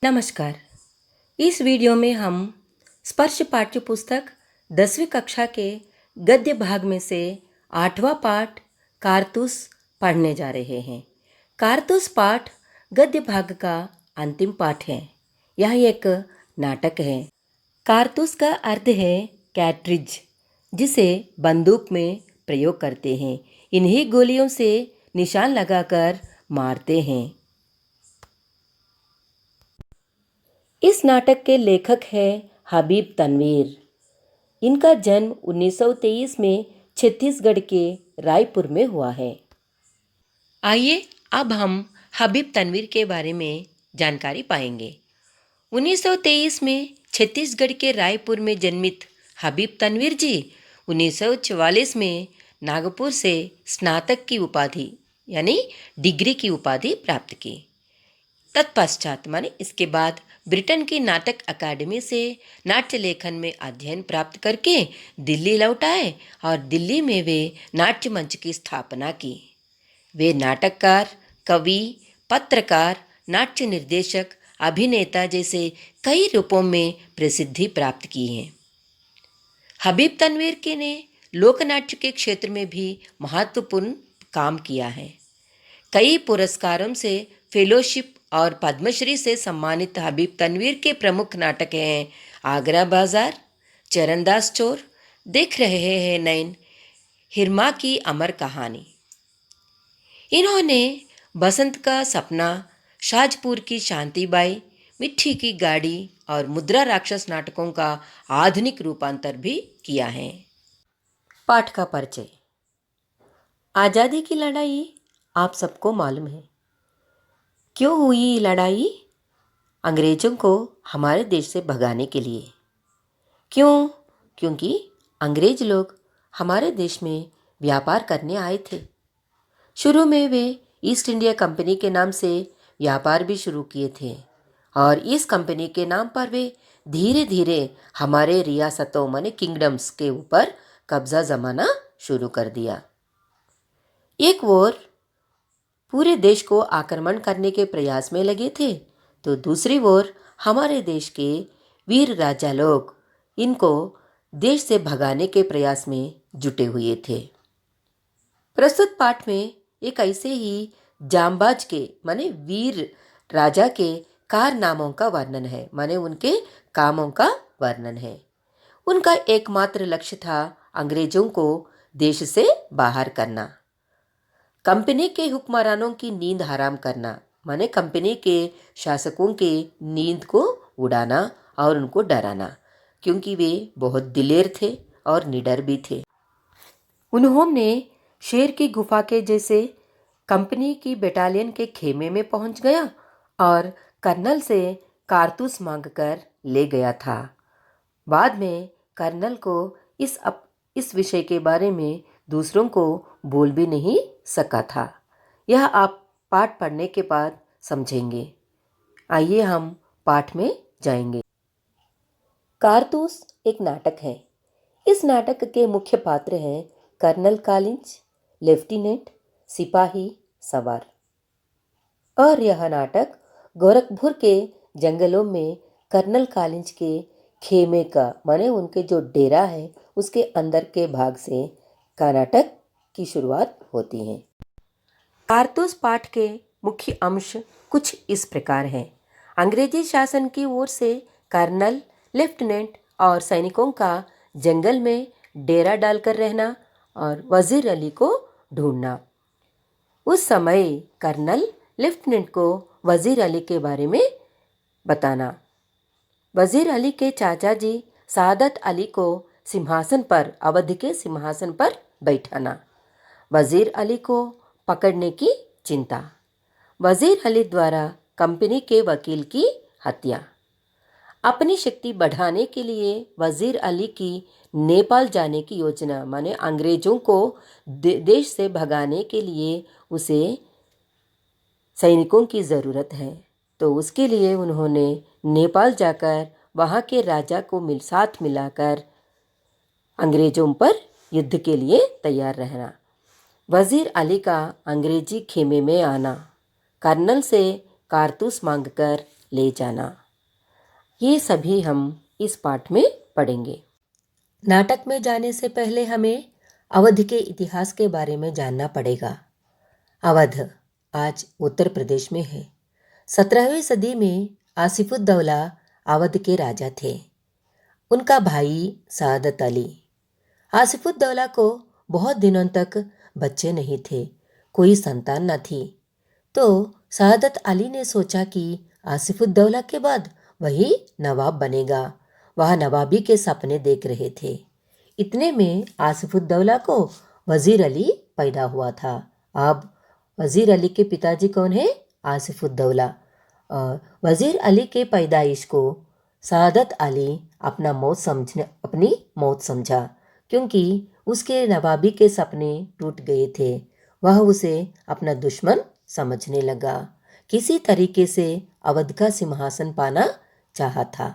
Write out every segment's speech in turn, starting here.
नमस्कार। इस वीडियो में हम स्पर्श पाठ्य पुस्तक 10वीं कक्षा के गद्य भाग में से 8वां पाठ कारतूस पढ़ने जा रहे हैं। कारतूस पाठ गद्य भाग का अंतिम पाठ है। यह एक नाटक है। कारतूस का अर्थ है कैट्रिज, जिसे बंदूक में प्रयोग करते हैं। इन्हीं गोलियों से निशान लगाकर मारते हैं। इस नाटक के लेखक हैं हबीब तनवीर। इनका जन्म 1923 में छत्तीसगढ़ के रायपुर में हुआ है। आइए अब हम हबीब तनवीर के बारे में जानकारी पाएंगे। 1923 में छत्तीसगढ़ के रायपुर में जन्मित हबीब तनवीर जी 1944 में नागपुर से स्नातक की उपाधि यानी डिग्री की उपाधि प्राप्त की। तत्पश्चात माने इसके बाद ब्रिटेन की नाटक अकादमी से नाट्य लेखन में अध्ययन प्राप्त करके दिल्ली लौट आए और दिल्ली में वे नाट्य मंच की स्थापना की। वे नाटककार, कवि, पत्रकार, नाट्य निर्देशक, अभिनेता जैसे कई रूपों में प्रसिद्धि प्राप्त की है। हबीब तनवीर के ने लोकनाट्य के क्षेत्र में भी महत्वपूर्ण काम किया है। कई पुरस्कारों से फेलोशिप और पद्मश्री से सम्मानित हबीब तनवीर के प्रमुख नाटक हैं आगरा बाजार, चरणदास चोर, देख रहे हैं नैन, हिरमा की अमर कहानी। इन्होंने बसंत का सपना, शाजपुर की शांतिबाई, मिट्टी की गाड़ी और मुद्रा राक्षस नाटकों का आधुनिक रूपांतर भी किया है। पाठ का परिचय। आज़ादी की लड़ाई आप सबको मालूम है। क्यों हुई ये लड़ाई? अंग्रेजों को हमारे देश से भगाने के लिए। क्यों? क्योंकि अंग्रेज लोग हमारे देश में व्यापार करने आए थे। शुरू में वे ईस्ट इंडिया कंपनी के नाम से व्यापार भी शुरू किए थे और इस कंपनी के नाम पर वे धीरे धीरे हमारे रियासतों माने किंगडम्स के ऊपर कब्जा जमाना शुरू कर दिया। एक ओर पूरे देश को आक्रमण करने के प्रयास में लगे थे, तो दूसरी ओर हमारे देश के वीर राजा लोग इनको देश से भगाने के प्रयास में जुटे हुए थे। प्रस्तुत पाठ में एक ऐसे ही जांबाज के माने वीर राजा के कारनामों का वर्णन है, माने उनके कामों का वर्णन है। उनका एकमात्र लक्ष्य था अंग्रेजों को देश से बाहर करना, कंपनी के हुक्मरानों की नींद हराम करना, माने कंपनी के शासकों के नींद को उड़ाना और उनको डराना, क्योंकि वे बहुत दिलेर थे और निडर भी थे। उन्होंने शेर की गुफा के जैसे कंपनी की बटालियन के खेमे में पहुंच गया और कर्नल से कारतूस मांगकर ले गया था। बाद में कर्नल को इस विषय के बारे में दूसरों को बोल भी नहीं सका था। यह आप पाठ पढ़ने के बाद समझेंगे। आइए हम पाठ में जाएंगे। कारतूस एक नाटक है। इस नाटक के मुख्य पात्र हैं कर्नल कालिंज, लेफ्टिनेंट, सिपाही, सवार। और यह नाटक गोरखपुर के जंगलों में कर्नल कालिंज के खेमे का माने उनके जो डेरा है उसके अंदर के भाग से का नाटक की शुरुआत होती है। कारतूस पाठ के मुख्य अंश कुछ इस प्रकार हैं। अंग्रेजी शासन की ओर से कर्नल, लेफ्टिनेंट और सैनिकों का जंगल में डेरा डालकर रहना और वजीर अली को ढूंढना। उस समय कर्नल, लेफ्टिनेंट को वजीर अली के बारे में बताना। वजीर अली के चाचा जी सादत अली को सिंहासन पर, अवध के सिंहासन पर बैठाना। वजीर अली को पकड़ने की चिंता। वजीर अली द्वारा कंपनी के वकील की हत्या। अपनी शक्ति बढ़ाने के लिए वजीर अली की नेपाल जाने की योजना, माने अंग्रेजों को देश से भगाने के लिए उसे सैनिकों की ज़रूरत है, तो उसके लिए उन्होंने नेपाल जाकर वहाँ के राजा को साथ मिलाकर अंग्रेजों पर युद्ध के लिए तैयार रहना। वजीर अली का अंग्रेजी खेमे में आना, कर्नल से कारतूस मांगकर ले जाना, ये सभी हम इस पाठ में पढ़ेंगे। नाटक में जाने से पहले हमें अवध के इतिहास के बारे में जानना पड़ेगा। अवध आज उत्तर प्रदेश में है। 17वीं सदी में आसिफुद्दौला अवध के राजा थे। उनका भाई सादत अली। आसिफुद्दौला को बहुत दिनों तक बच्चे नहीं थे, कोई संतान न थी। तो सादत अली ने सोचा कि आसिफुद्दौला के बाद वही नवाब बनेगा। वह नवाबी के सपने देख रहे थे। इतने में आसिफुद्दौला को वजीर अली पैदा हुआ था। अब वजीर अली के पिताजी कौन है? आसिफुद्दौला। और वजीर अली के पैदाइश को सादत अली अपनी मौत समझा, क्योंकि उसके नवाबी के सपने टूट गए थे। वह उसे अपना दुश्मन समझने लगा। किसी तरीके से अवध का सिंहासन पाना चाहा था।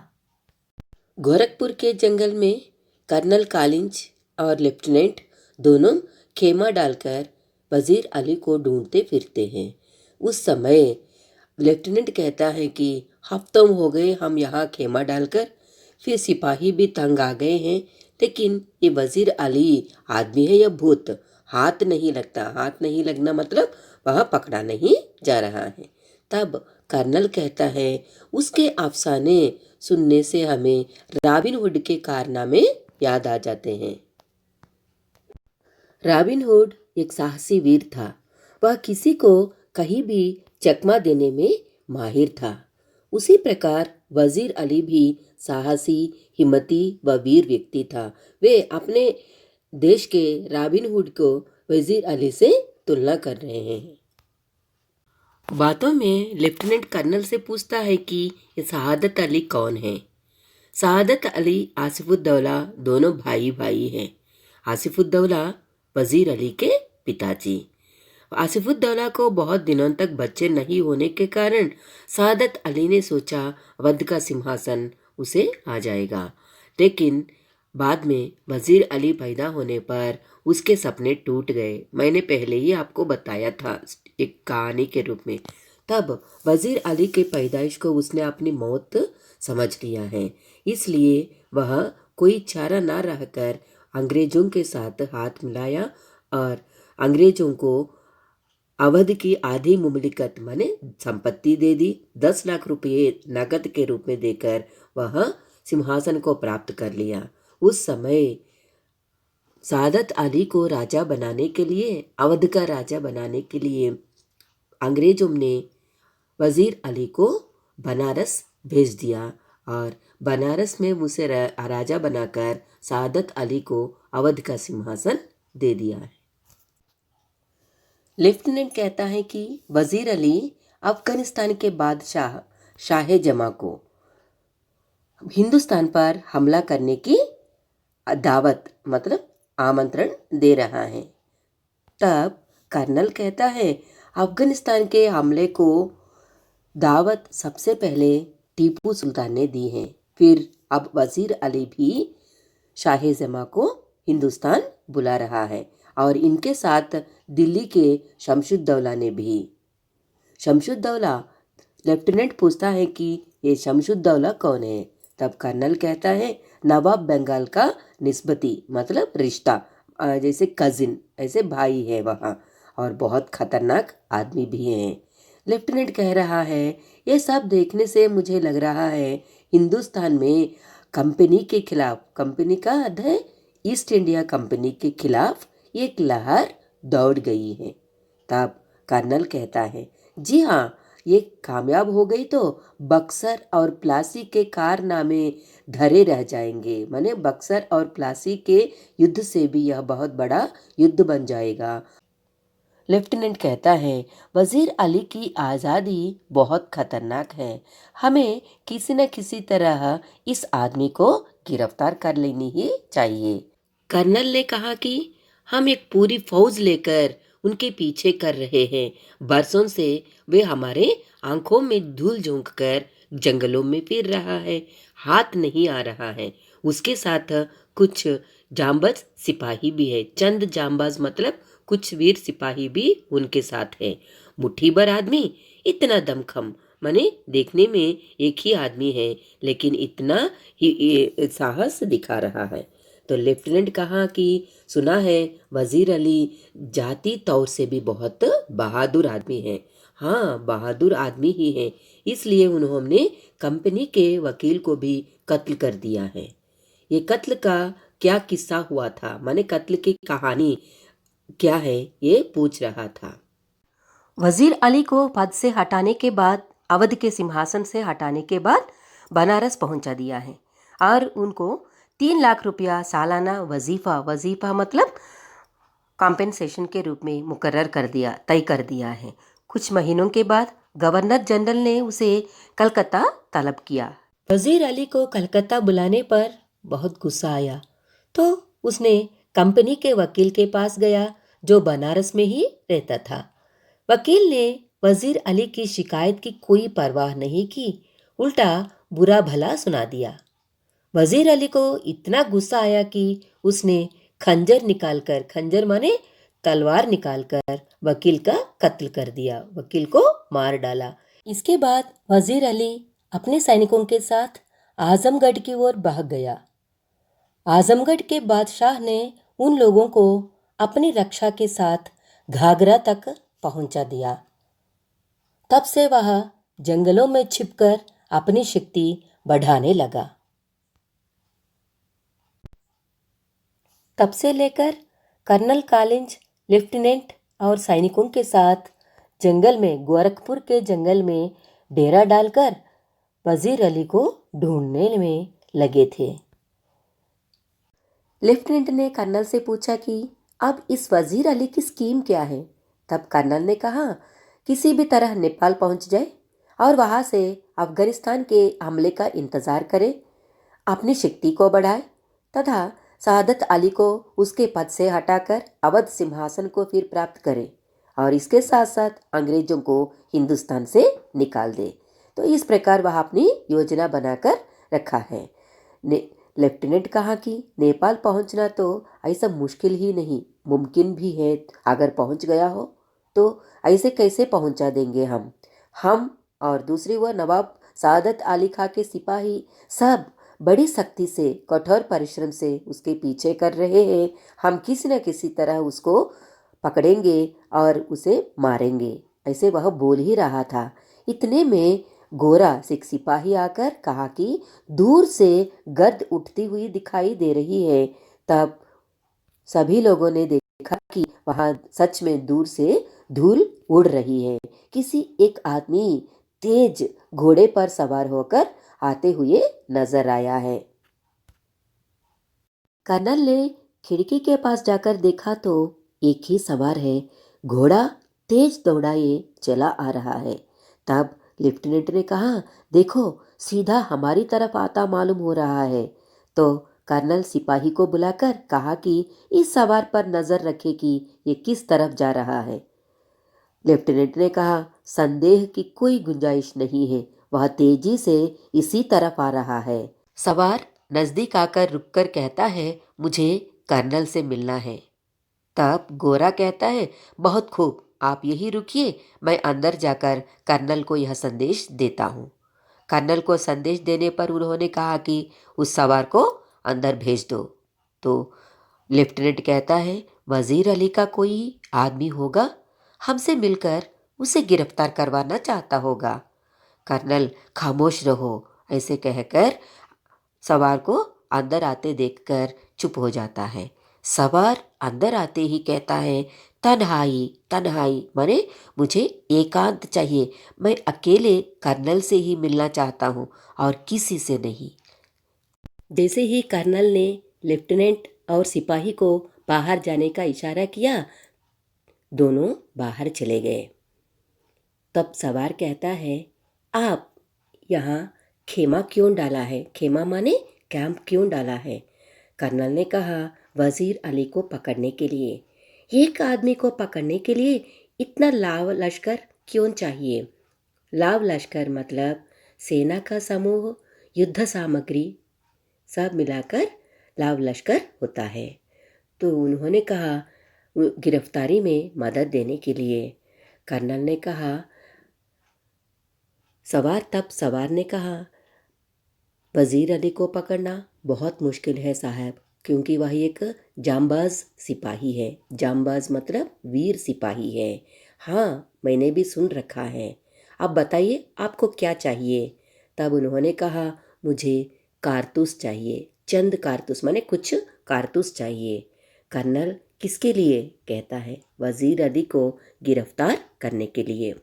गोरखपुर के जंगल में कर्नल कालिंज और लेफ्टिनेंट दोनों खेमा डालकर वजीर अली को ढूंढते फिरते हैं। उस समय लेफ्टिनेंट कहता है कि हफ्तों हो गए हम यहाँ खेमा डालकर, फिर सिपाही भी तंग आ गए हैं, लेकिन ये वजीर अली आदमी है या भूत, हाथ नहीं लगता। हाथ नहीं लगना मतलब वह पकड़ा नहीं जा रहा है। तब कर्नल कहता है, उसके अफसाने सुनने से हमें रॉबिन हुड के कारनामे याद आ जाते हैं। रॉबिन हुड एक साहसी वीर था। वह किसी को कहीं भी चकमा देने में माहिर था। उसी प्रकार वजीर अली भी साहसी, हिम्मती व वीर व्यक्ति था। वे अपने देश के रॉबिन हुड को वजीर अली से तुलना कर रहे हैं। बातों में लेफ्टिनेंट कर्नल से पूछता है कि ये सादत अली कौन है। सादत अली आसिफुद्दौला दोनों भाई हैं। आसिफुद्दौला वजीर अली के पिताजी। आसिफुद्दौला को बहुत दिनों तक बच्चे नहीं होने के कारण सादत अली ने सोचा अवध का सिंहासन उसे आ जाएगा, लेकिन बाद में वजीर अली पैदा होने पर उसके सपने टूट गए। मैंने पहले ही आपको बताया था एक कहानी के रूप में। तब वजीर अली के पैदाइश को उसने अपनी मौत समझ लिया है, इसलिए वह कोई चारा ना रहकर अंग्रेजों के साथ हाथ मिलाया और अंग्रेजों को अवध की आधी मुमलिकत माने संपत्ति दे दी। 10 लाख रुपये नकद के रूप में देकर वह सिंहासन को प्राप्त कर लिया। उस समय सादत अली को राजा बनाने के लिए, अवध का राजा बनाने के लिए अंग्रेजों ने वजीर अली को बनारस भेज दिया और बनारस में उसे राजा बनाकर सादत अली को अवध का सिंहासन दे दिया है। लेफ्टिनेंट कहता है कि वजीर अली अफगानिस्तान के बादशाह शाह जमा को हिंदुस्तान पर हमला करने की दावत मतलब आमंत्रण दे रहा है। तब कर्नल कहता है, अफगानिस्तान के हमले को दावत सबसे पहले टीपू सुल्तान ने दी है, फिर अब वजीर अली भी शाह जमा को हिंदुस्तान बुला रहा है और इनके साथ दिल्ली के शमशुद्दौला ने भी। शमशुद्दौला, लेफ्टिनेंट पूछता है कि ये शमशुद्दौला कौन है। तब कर्नल कहता है, नवाब बंगाल का निस्बती मतलब रिश्ता, जैसे कजिन, ऐसे भाई है वहाँ, और बहुत खतरनाक आदमी भी हैं। लेफ्टिनेंट कह रहा है, ये सब देखने से मुझे लग रहा है हिंदुस्तान में कंपनी के खिलाफ, कंपनी का अर्थ है ईस्ट इंडिया कंपनी के खिलाफ एक लहर दौड़ गई है। तब कर्नल कहता है, जी हाँ, ये कामयाब हो गई तो बक्सर और प्लासी के कारनामे धरे रह जाएंगे। माने बक्सर और प्लासी के युद्ध से भी यह बहुत बड़ा युद्ध बन जाएगा। लेफ्टिनेंट कहता है, वजीर अली की आज़ादी बहुत खतरनाक है, हमें किसी न किसी तरह इस आदमी को गिरफ्तार कर लेनी ही चाहिए। कर्नल ने कहा कि हम एक पूरी फौज लेकर उनके पीछे कर रहे हैं। बरसों से वे हमारे आंखों में धूल झोंक कर जंगलों में फिर रहा है, हाथ नहीं आ रहा है। उसके साथ कुछ जांबाज सिपाही भी है। चंद जांबाज मतलब कुछ वीर सिपाही भी उनके साथ है। मुट्ठी भर आदमी, इतना दमखम, माने देखने में एक ही आदमी है, लेकिन इतना ही साहस दिखा रहा है। तो लेफ्टिनेंट कहा कि सुना है वजीर अली जाति तौर से भी बहुत बहादुर आदमी है। हाँ, बहादुर आदमी ही है, इसलिए उन्होंने कंपनी के वकील को भी कत्ल कर दिया है। ये कत्ल का क्या किस्सा हुआ था, माने कत्ल की कहानी क्या है, ये पूछ रहा था। वजीर अली को पद से हटाने के बाद, अवध के सिंहासन से हटाने के बाद बनारस पहुंचा दिया है और उनको 3 लाख रुपया सालाना वजीफा मतलब कॉम्पेंसेशन के रूप में तय कर दिया है। कुछ महीनों के बाद गवर्नर जनरल ने उसे कलकत्ता तलब किया। वजीर अली को कलकत्ता बुलाने पर बहुत गुस्सा आया, तो उसने कंपनी के वकील के पास गया जो बनारस में ही रहता था। वकील ने वजीर अली की शिकायत की कोई परवाह नहीं की, उल्टा बुरा भला सुना दिया। वजीर अली को इतना गुस्सा आया कि उसने खंजर माने तलवार निकालकर वकील का कत्ल कर दिया, वकील को मार डाला। इसके बाद वजीर अली अपने सैनिकों के साथ आजमगढ़ की ओर भाग गया। आजमगढ़ के बादशाह ने उन लोगों को अपनी रक्षा के साथ घाघरा तक पहुंचा दिया। तब से वह जंगलों में छिपकर अपनी शक्ति बढ़ाने लगा। तब से लेकर कर्नल कॉलिंज लेफ्टिनेंट और सैनिकों के साथ जंगल में, गोरखपुर के जंगल में डेरा डालकर वजीर अली को ढूंढने में लगे थे। लेफ्टिनेंट ने कर्नल से पूछा कि अब इस वजीर अली की स्कीम क्या है। तब कर्नल ने कहा किसी भी तरह नेपाल पहुंच जाए और वहां से अफगानिस्तान के हमले का इंतजार करे, अपनी शक्ति को बढ़ाए तथा सादत अली को उसके पद से हटाकर अवध सिंहासन को फिर प्राप्त करे और इसके साथ साथ अंग्रेजों को हिंदुस्तान से निकाल दे। तो इस प्रकार वह अपनी योजना बनाकर रखा है। लेफ्टिनेंट कहा कि नेपाल पहुंचना तो ऐसा मुश्किल ही नहीं, मुमकिन भी है। अगर पहुंच गया हो तो ऐसे कैसे पहुंचा देंगे हम और दूसरी ओर नवाब सादत अली खां के सिपाही सब बड़ी सख्ती से, कठोर परिश्रम से उसके पीछे कर रहे हैं। हम किसी न किसी तरह उसको पकड़ेंगे और उसे मारेंगे, ऐसे वह बोल ही रहा था। इतने में गोरा सिख सिपाही आकर कहा कि दूर से गर्द उठती हुई दिखाई दे रही है। तब सभी लोगों ने देखा कि वहां सच में दूर से धूल उड़ रही है। किसी एक आदमी तेज घोड़े पर सवार होकर आते हुए नजर आया है। कर्नल ने खिड़की के पास जाकर देखा तो एक ही सवार है, घोड़ा तेज दौड़ाए चला आ रहा है। तब लेफ्टिनेंट ने कहा देखो, सीधा हमारी तरफ आता मालूम हो रहा है। तो कर्नल सिपाही को बुलाकर कहा कि इस सवार पर नजर रखे कि ये किस तरफ जा रहा है। लेफ्टिनेंट ने कहा संदेह की कोई गुंजाइश नहीं है, वह तेजी से इसी तरफ आ रहा है। सवार नजदीक आकर रुककर कहता है मुझे कर्नल से मिलना है। तब गोरा कहता है बहुत खूब, आप यही रुकिए, मैं अंदर जाकर कर्नल को यह संदेश देता हूँ। कर्नल को संदेश देने पर उन्होंने कहा कि उस सवार को अंदर भेज दो। तो लेफ्टिनेंट कहता है वजीर अली का कोई आदमी होगा, हमसे मिलकर उसे गिरफ्तार करवाना चाहता होगा। कर्नल खामोश रहो, ऐसे कहकर सवार को अंदर आते देखकर चुप हो जाता है। सवार अंदर आते ही कहता है तन्हाई तन्हाई, माने मुझे एकांत चाहिए, मैं अकेले कर्नल से ही मिलना चाहता हूँ और किसी से नहीं। जैसे ही कर्नल ने लेफ्टिनेंट और सिपाही को बाहर जाने का इशारा किया, दोनों बाहर चले गए। तब सवार कहता है आप यहाँ खेमा क्यों डाला है, खेमा माने कैंप क्यों डाला है। कर्नल ने कहा वजीर अली को पकड़ने के लिए। एक आदमी को पकड़ने के लिए इतना लाव लश्कर क्यों चाहिए। लाव लश्कर मतलब सेना का समूह, युद्ध सामग्री सब मिलाकर लाव लश्कर होता है। तो उन्होंने कहा गिरफ्तारी में मदद देने के लिए। कर्नल ने कहा सवार ने कहा, वजीर अली को पकड़ना बहुत मुश्किल है साहब, क्योंकि वह एक जांबाज सिपाही है। जांबाज मतलब वीर सिपाही है। हाँ, मैंने भी सुन रखा है। अब बताइए आपको क्या चाहिए। तब उन्होंने कहा, मुझे कारतूस चाहिए, चंद कारतूस, माने कुछ कारतूस चाहिए। कर्नल, किसके लिए? कहता है, वजीर अली को गिरफ्तार करने के लिए।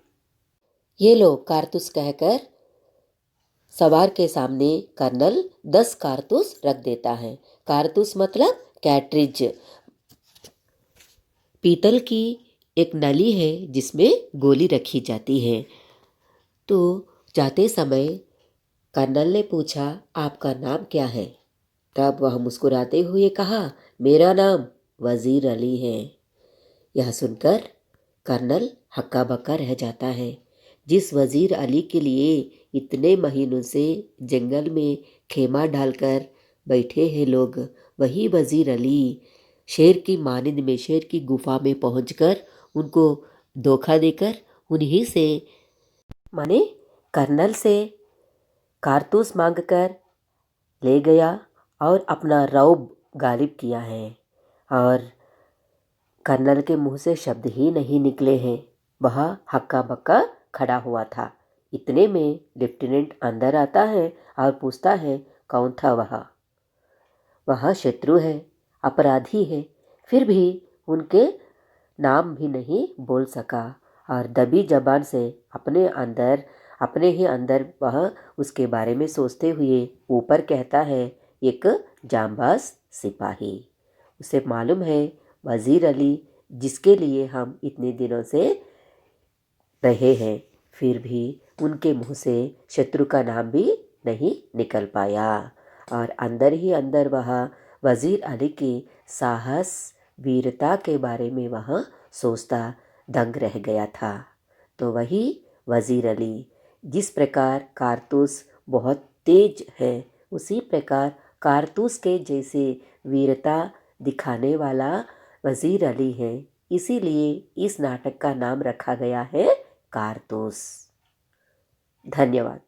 ये लो कारतूस कहकर सवार के सामने कर्नल 10 कारतूस रख देता है। कारतूस मतलब कैट्रिज, पीतल की एक नली है जिसमें गोली रखी जाती है। तो जाते समय कर्नल ने पूछा, आपका नाम क्या है? तब वह मुस्कुराते हुए कहा, मेरा नाम वजीर अली है। यह सुनकर कर्नल हक्का बक्का रह जाता है। जिस वजीर अली के लिए इतने महीनों से जंगल में खेमा डालकर बैठे हैं लोग, वही वजीर अली शेर की मानिंद में, शेर की गुफा में पहुंचकर उनको धोखा देकर उन्हीं से, माने कर्नल से कारतूस मांगकर ले गया और अपना रौब गालिब किया है। और कर्नल के मुंह से शब्द ही नहीं निकले हैं। वह हक्का बक्का खड़ा हुआ था। इतने में लेफ्टिनेंट अंदर आता है और पूछता है, कौन था वह? वह शत्रु है, अपराधी है। फिर भी उनके नाम भी नहीं बोल सका और दबी जबान से अपने ही अंदर वह उसके बारे में सोचते हुए ऊपर कहता है, एक जांबाज सिपाही। उसे मालूम है वजीर अली जिसके लिए हम इतने दिनों से रहे हैं, फिर भी उनके मुंह से शत्रु का नाम भी नहीं निकल पाया। और अंदर ही अंदर वह वजीर अली की साहस वीरता के बारे में वह सोचता दंग रह गया था। तो वही वजीर अली, जिस प्रकार कारतूस बहुत तेज है, उसी प्रकार कारतूस के जैसे वीरता दिखाने वाला वजीर अली है। इसीलिए इस नाटक का नाम रखा गया है कारतूस। धन्यवाद।